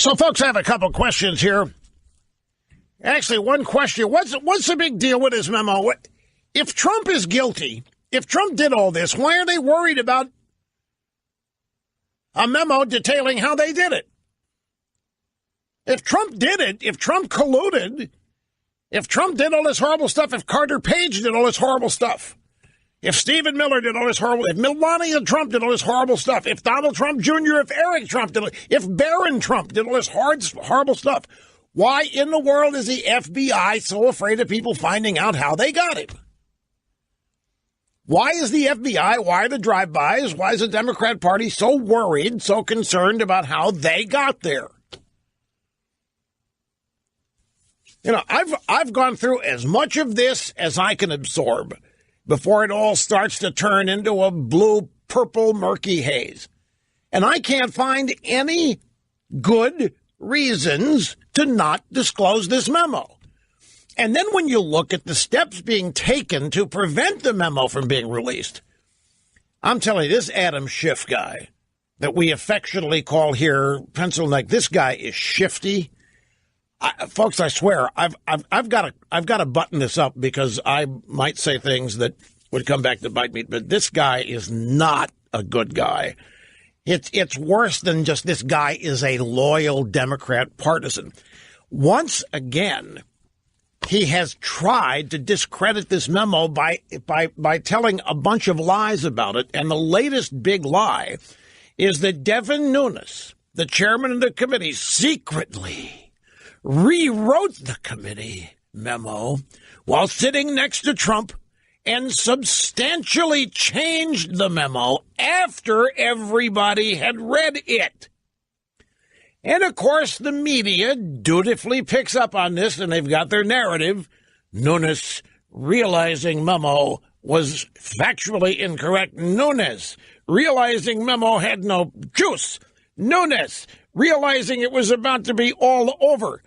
So, folks, I have a couple questions here. Actually, one question. What's the big deal with his memo? If Trump is guilty, if Trump did all this, why are they worried about a memo detailing how they did it? If Trump did it, if Trump colluded, if Trump did all this horrible stuff, if Carter Page did all this horrible stuff, if Stephen Miller did all this horrible, if Melania Trump did all this horrible stuff, if Donald Trump Jr., if Eric Trump did, if Barron Trump did all this horrible stuff, why in the world is the FBI so afraid of people finding out how they got it? Why is the FBI, why are the drive-bys, why is the Democrat Party so worried, so concerned about how they got there? You know, I've gone through as much of this as I can absorb before it all starts to turn into a blue, purple, murky haze. And I can't find any good reasons to not disclose this memo. And then when you look at the steps being taken to prevent the memo from being released, I'm telling you, this Adam Schiff guy that we affectionately call here Pencil Neck, this guy is shifty. Folks, I swear, I've got to button this up because I might say things that would come back to bite me. But this guy is not a good guy. It's worse than just this guy is a loyal Democrat partisan. Once again, he has tried to discredit this memo by telling a bunch of lies about it. And the latest big lie is that Devin Nunes, the chairman of the committee, secretly rewrote the committee memo while sitting next to Trump and substantially changed the memo after everybody had read it. And, of course, the media dutifully picks up on this, and they've got their narrative. Nunes realizing memo was factually incorrect. Nunes realizing memo had no juice. Nunes realizing it was about to be all over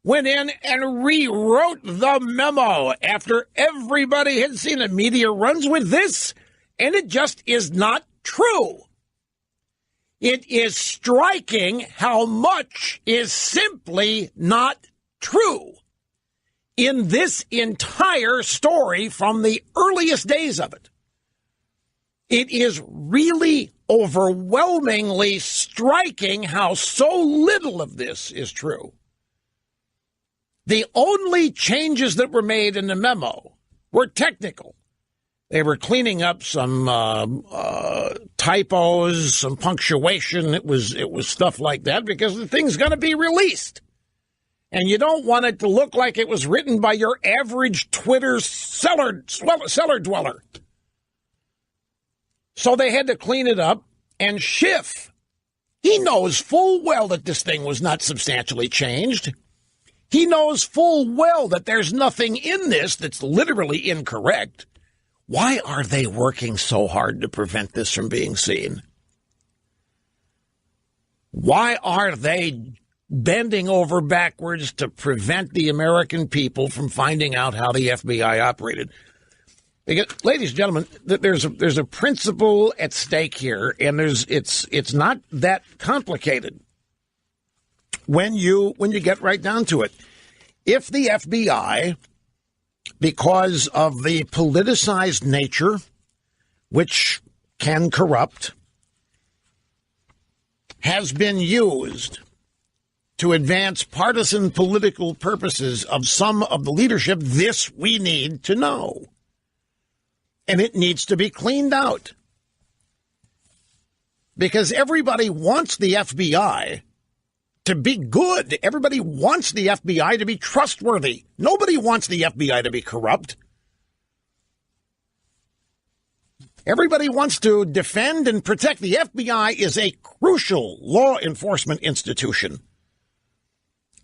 went in and rewrote the memo after everybody had seen it. Media runs with this, and it just is not true. It is striking how much is simply not true in this entire story from the earliest days of it. It is really overwhelmingly striking how so little of this is true. The only changes that were made in the memo were technical. They were cleaning up some typos, some punctuation. It was stuff like that because the thing's going to be released. And you don't want it to look like it was written by your average Twitter cellar dweller. So they had to clean it up. And Schiff, he knows full well that this thing was not substantially changed. He knows full well that there's nothing in this that's literally incorrect. Why are they working so hard to prevent this from being seen? Why are they bending over backwards to prevent the American people from finding out how the FBI operated? Because, ladies and gentlemen, there's a principle at stake here, and it's not that complicated when you get right down to it. If the FBI, because of the politicized nature, which can corrupt, has been used to advance partisan political purposes of some of the leadership, this we need to know. And it needs to be cleaned out. Because everybody wants the FBI to be good. Everybody wants the FBI to be trustworthy. Nobody wants the FBI to be corrupt. Everybody wants to defend and protect. The FBI is a crucial law enforcement institution.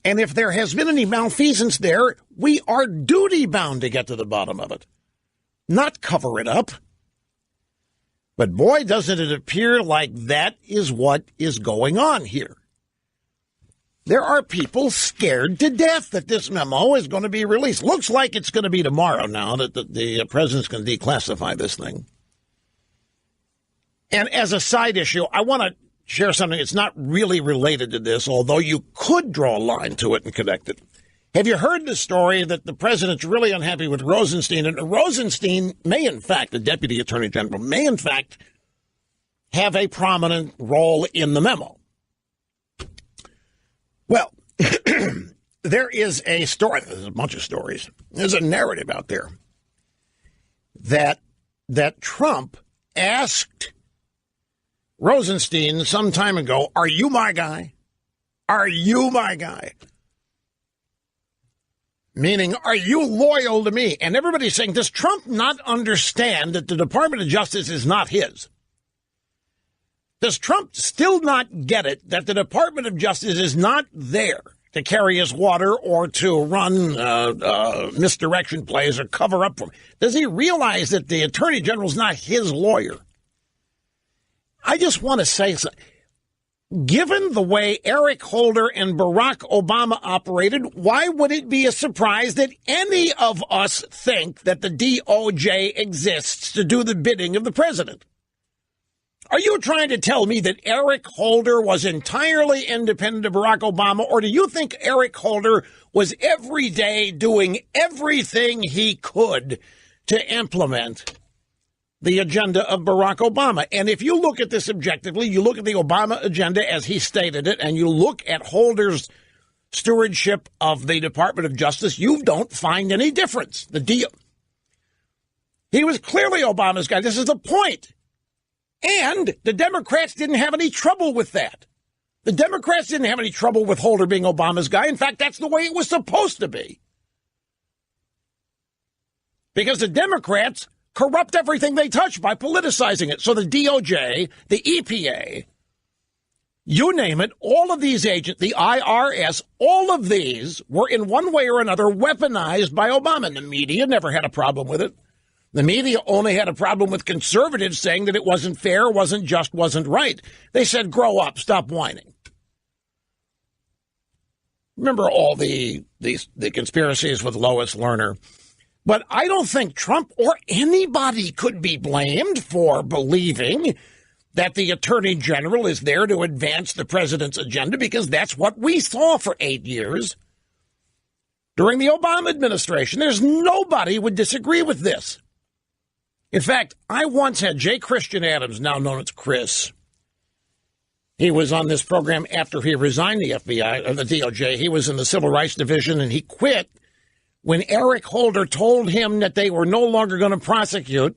And if there has been any malfeasance there, we are duty-bound to get to the bottom of it, not cover it up. But boy, doesn't it appear like that is what is going on here. There are people scared to death that this memo is going to be released. Looks like it's going to be tomorrow now that the president's going to declassify this thing. And as a side issue, I want to share something. It's not really related to this, although you could draw a line to it and connect it. Have you heard the story that the president's really unhappy with Rosenstein? And Rosenstein may, in fact, the deputy attorney general, may, in fact, have a prominent role in the memo. Well, there is a story. There's a bunch of stories. There's a narrative out there that Trump asked Rosenstein some time ago, "Are you my guy? Are you my guy?" Meaning, are you loyal to me? And everybody's saying, does Trump not understand that the Department of Justice is not his? Does Trump still not get it that the Department of Justice is not there to carry his water or to run misdirection plays or cover up for him? Does he realize that the Attorney General is not his lawyer? I just want to say something. Given the way Eric Holder and Barack Obama operated, why would it be a surprise that any of us think that the DOJ exists to do the bidding of the president? Are you trying to tell me that Eric Holder was entirely independent of Barack Obama, or do you think Eric Holder was every day doing everything he could to implement the agenda of Barack Obama? And if you look at this objectively, you look at the Obama agenda as he stated it, and you look at Holder's stewardship of the Department of Justice, you don't find any difference. He was clearly Obama's guy. This is the point. And the Democrats didn't have any trouble with that. The Democrats didn't have any trouble with Holder being Obama's guy. In fact, that's the way it was supposed to be. Because the Democrats corrupt everything they touch by politicizing it. So the DOJ, the EPA, you name it, all of these agents, the IRS, all of these were in one way or another weaponized by Obama. And the media never had a problem with it. The media only had a problem with conservatives saying that it wasn't fair, wasn't just, wasn't right. They said, grow up, stop whining. Remember all the conspiracies with Lois Lerner. But I don't think Trump or anybody could be blamed for believing that the attorney general is there to advance the president's agenda, because that's what we saw for 8 years during the Obama administration. There's nobody who would disagree with this. In fact, I once had J. Christian Adams, now known as Chris. He was on this program after he resigned the FBI, or the DOJ. He was in the Civil Rights Division, and he quit when Eric Holder told him that they were no longer going to prosecute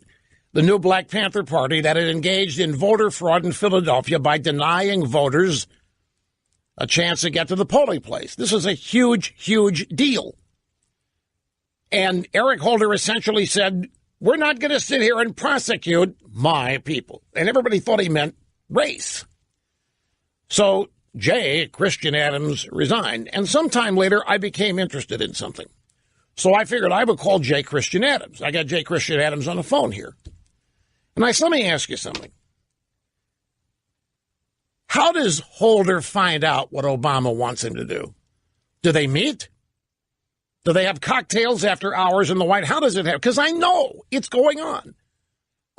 the new Black Panther Party that had engaged in voter fraud in Philadelphia by denying voters a chance to get to the polling place. This is a huge, huge deal. And Eric Holder essentially said, we're not going to sit here and prosecute my people. And everybody thought he meant race. So J. Christian Adams resigned. And sometime later, I became interested in something. So I figured I would call J. Christian Adams. I got J. Christian Adams on the phone here. And I said, let me ask you something. How does Holder find out what Obama wants him to do? Do they meet? Do they have cocktails after hours in the White House? How does it happen? Because I know it's going on.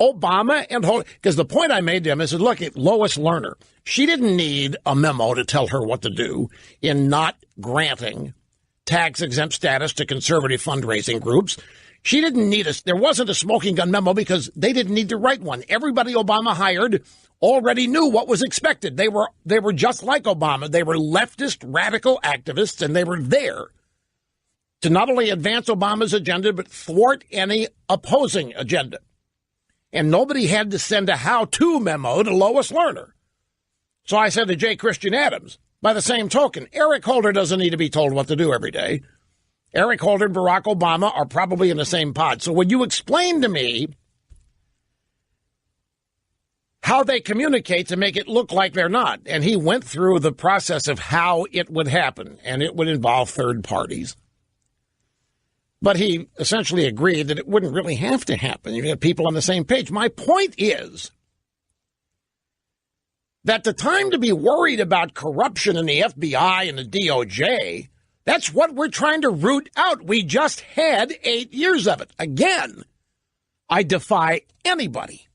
Obama and Holder, because the point I made to him is, look at Lois Lerner. She didn't need a memo to tell her what to do in not granting tax-exempt status to conservative fundraising groups. She didn't need there wasn't a smoking gun memo because they didn't need to write one. Everybody Obama hired already knew what was expected. They were just like Obama. They were leftist radical activists, and they were there to not only advance Obama's agenda, but thwart any opposing agenda. And nobody had to send a how-to memo to Lois Lerner. So I said to J. Christian Adams, by the same token, Eric Holder doesn't need to be told what to do every day. Eric Holder and Barack Obama are probably in the same pod. So would you explain to me how they communicate to make it look like they're not? And he went through the process of how it would happen, and it would involve third parties. But he essentially agreed that it wouldn't really have to happen. You had people on the same page. My point is that the time to be worried about corruption in the FBI and the DOJ, that's what we're trying to root out. We just had 8 years of it. Again, I defy anybody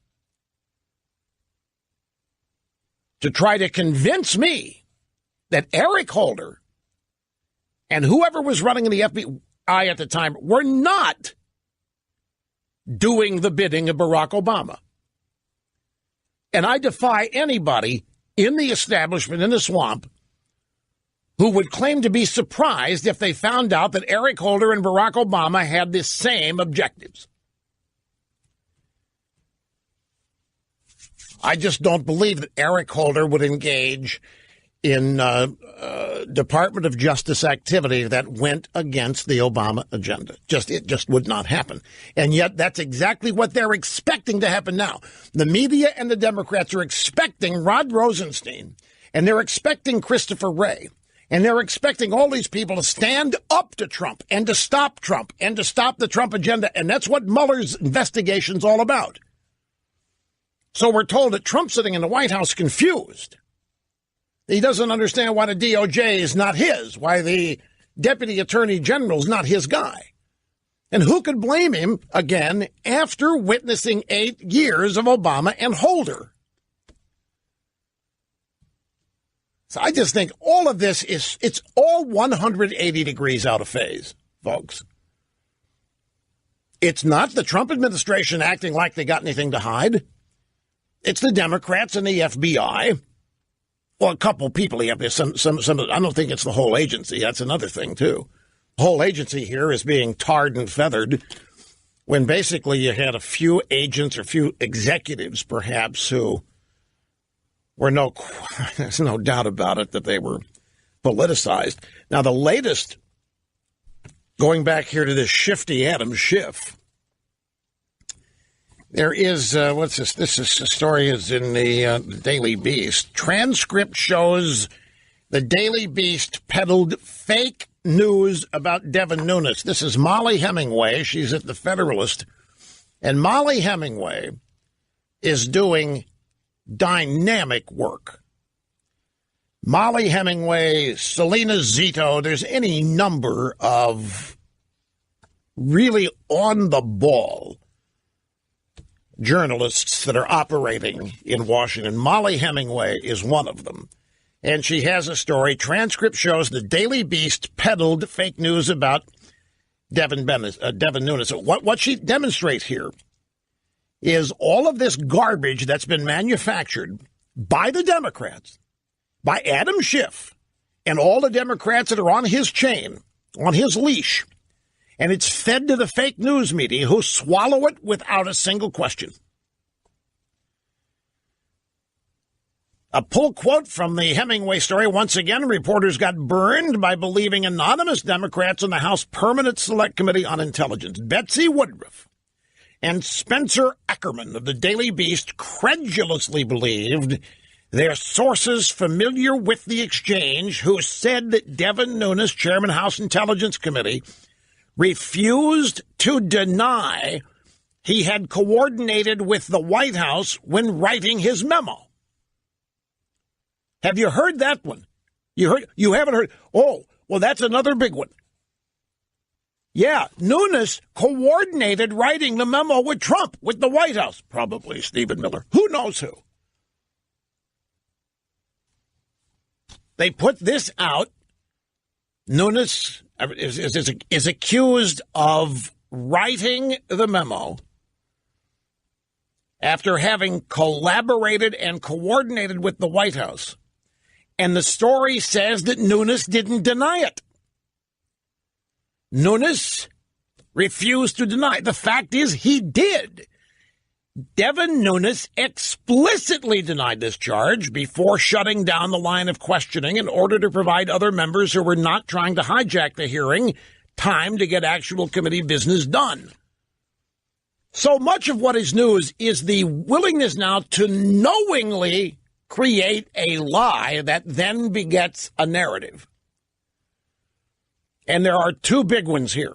to try to convince me that Eric Holder and whoever was running in the FBI at the time were not doing the bidding of Barack Obama. And I defy anybody in the establishment in the swamp who would claim to be surprised if they found out that Eric Holder and Barack Obama had the same objectives. I just don't believe that Eric Holder would engage in Department of Justice activity that went against the Obama agenda. It just would not happen. And yet that's exactly what they're expecting to happen now. The media and the Democrats are expecting Rod Rosenstein, and they're expecting Christopher Wray, and they're expecting all these people to stand up to Trump and to stop the Trump agenda. And that's what Mueller's investigation's all about. So we're told that Trump's sitting in the White House confused. He doesn't understand why the DOJ is not his, why the Deputy Attorney General is not his guy. And who could blame him, again, after witnessing 8 years of Obama and Holder? So I just think all of this it's all 180 degrees out of phase, folks. It's not the Trump administration acting like they got anything to hide. It's the Democrats and the FBI. Well, a couple people have this. Some. I don't think it's the whole agency. That's another thing, too. The whole agency here is being tarred and feathered when basically you had a few agents or few executives, perhaps, who were there's no doubt about it that they were politicized. Now, the latest, going back here to this shifty Adam Schiff, there is, what's this? This story is in the Daily Beast. Transcript shows the Daily Beast peddled fake news about Devin Nunes. This is Molly Hemingway. She's at the Federalist. And Molly Hemingway is doing dynamic work. Molly Hemingway, Selena Zito, there's any number of really on-the-ball journalists that are operating in Washington. Molly Hemingway is one of them. And she has a story. Transcript shows the Daily Beast peddled fake news about Devin Nunes. What she demonstrates here is all of this garbage that's been manufactured by the Democrats, by Adam Schiff, and all the Democrats that are on his chain, on his leash. And it's fed to the fake news media who swallow it without a single question. A pull quote from the Hemingway story. Once again, reporters got burned by believing anonymous Democrats in the House Permanent Select Committee on Intelligence, Betsy Woodruff and Spencer Ackerman of the Daily Beast, credulously believed their sources familiar with the exchange, who said that Devin Nunes, chairman House Intelligence Committee, refused to deny he had coordinated with the White House when writing his memo. Have you heard that one? You haven't heard? Oh, well, that's another big one. Yeah, Nunes coordinated writing the memo with Trump, with the White House. Probably Stephen Miller. Who knows who? They put this out. Nunes is accused of writing the memo after having collaborated and coordinated with the White House. And the story says that Nunes didn't deny it. Nunes refused to deny. The fact is he did. Devin Nunes explicitly denied this charge before shutting down the line of questioning in order to provide other members who were not trying to hijack the hearing time to get actual committee business done. So much of what is news is the willingness now to knowingly create a lie that then begets a narrative. And there are two big ones here.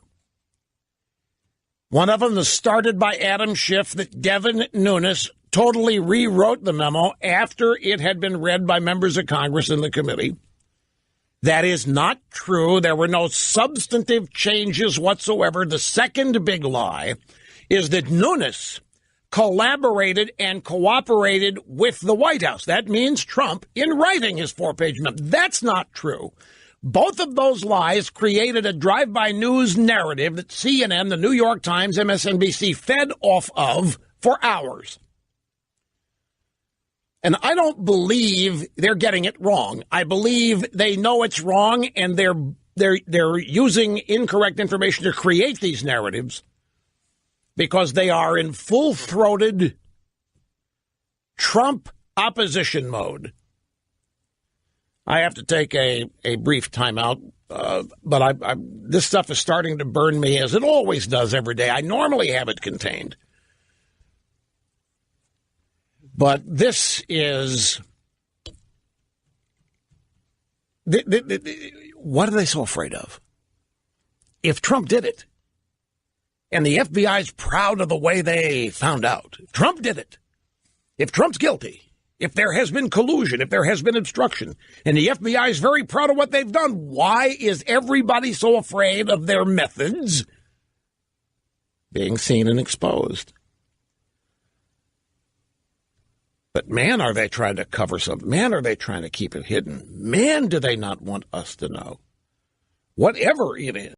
One of them is started by Adam Schiff, that Devin Nunes totally rewrote the memo after it had been read by members of Congress in the committee. That is not true. There were no substantive changes whatsoever. The second big lie is that Nunes collaborated and cooperated with the White House. That means Trump in writing his 4-page memo. That's not true. Both of those lies created a drive-by news narrative that CNN, the New York Times, MSNBC fed off of for hours. And I don't believe they're getting it wrong. I believe they know it's wrong, and they're using incorrect information to create these narratives because they are in full-throated Trump opposition mode. I have to take a brief timeout, but this stuff is starting to burn me, as it always does every day. I normally have it contained. But this is... what are they so afraid of? If Trump did it, and the FBI is proud of the way they found out, Trump did it. If Trump's guilty, if there has been collusion, if there has been obstruction, and the FBI is very proud of what they've done, why is everybody so afraid of their methods being seen and exposed? But man, are they trying to cover something. Man, are they trying to keep it hidden. Man, do they not want us to know. Whatever it is.